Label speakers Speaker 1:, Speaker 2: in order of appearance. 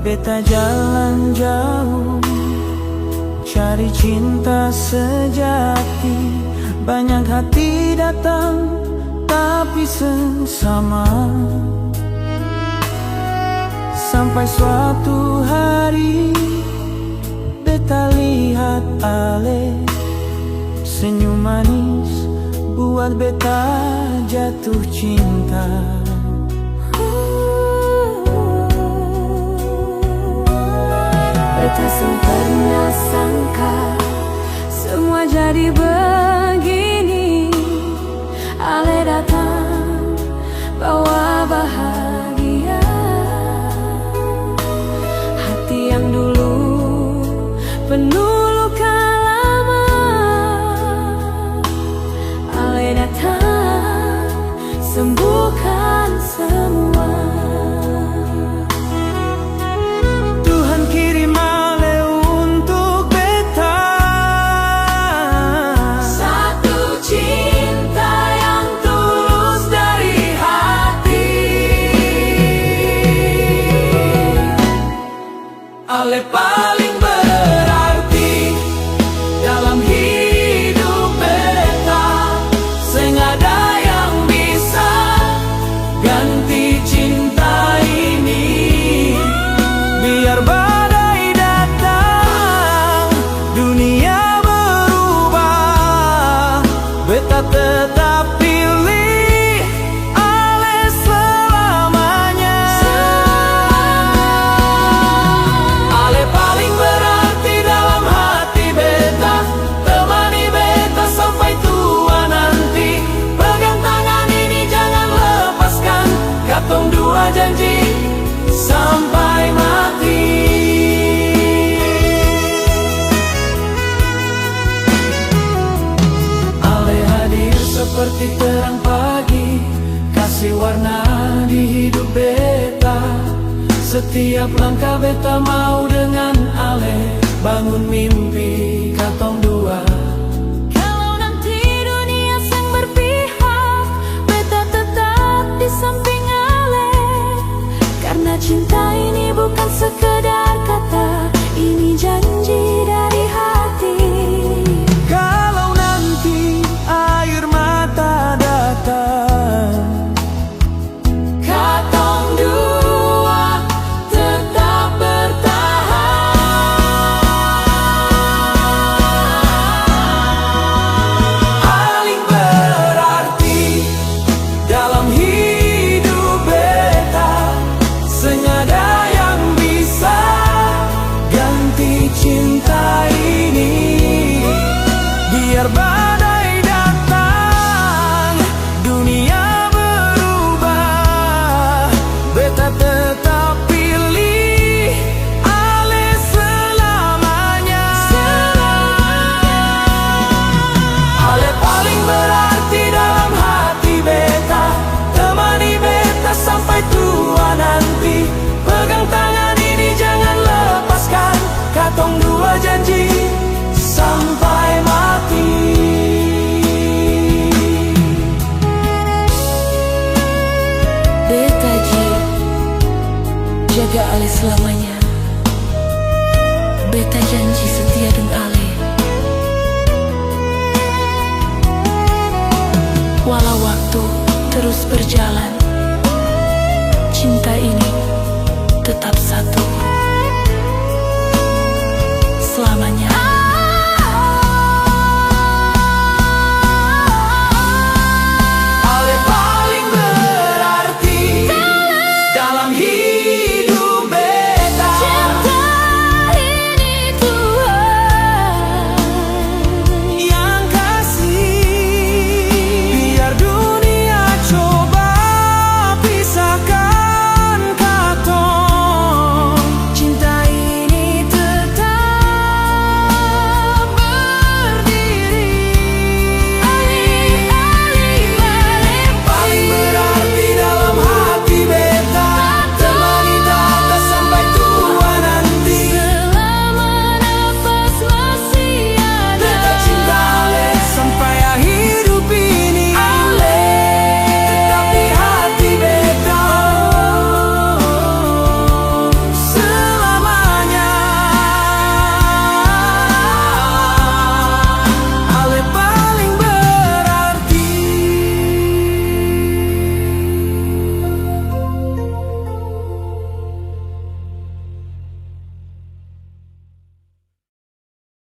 Speaker 1: Beta jalan jauh cari cinta sejati. Banyak hati datang tapi sesama. Sampai suatu hari beta lihat Ale senyum manis buat beta jatuh cinta.
Speaker 2: Beta sempurna sangka semua jadi begini. Ale datang bawa bahagia. Hati yang dulu penuh luka lama, Ale datang sembuhkan semua.
Speaker 1: Tuhan kirim Ale untuk beta,
Speaker 2: Satu cinta yang tulus dari hati.
Speaker 1: Ale paling berarti dalam hidup beta. Seng ada yang bisa ganti cinta ini. Biar badai datang, dunia berubah, beta tetap pilih Ale selamanya. Ale paling berarti dalam hati beta, temani beta sampai tua nanti. Pegang tangan ini jangan lepaskan, katong dua janji sampai mati. Ale hadir seperti terang pagi, kasih warna di hidup beta. Setiap langkah beta mau dengan Ale, bangun mimpi katong dua.
Speaker 2: Kalau nanti dunia sang berpihak, beta tetap di samping Ale. Karena cinta ini bukan sekedar kata, ini janji dari hati.
Speaker 1: Kalau nanti air mata datang,
Speaker 2: Katong dua tetap bertahan.
Speaker 1: paling berarti dalam hidup beta. Senyada yang bisa ganti cinta ini. Biar badai datang, dunia berubah, beta tetap pilih Ale selamanya. Ale paling berarti dalam hati beta, temani beta sampai tua nanti. Pegang tangan ini jangan lepaskan, katong dua janji sampai mati.
Speaker 2: Beta Ji, jaga Ale selamanya. Beta janji setia dengan Ale. Walau waktu terus berjalan, cinta ini tetap satu selamanya.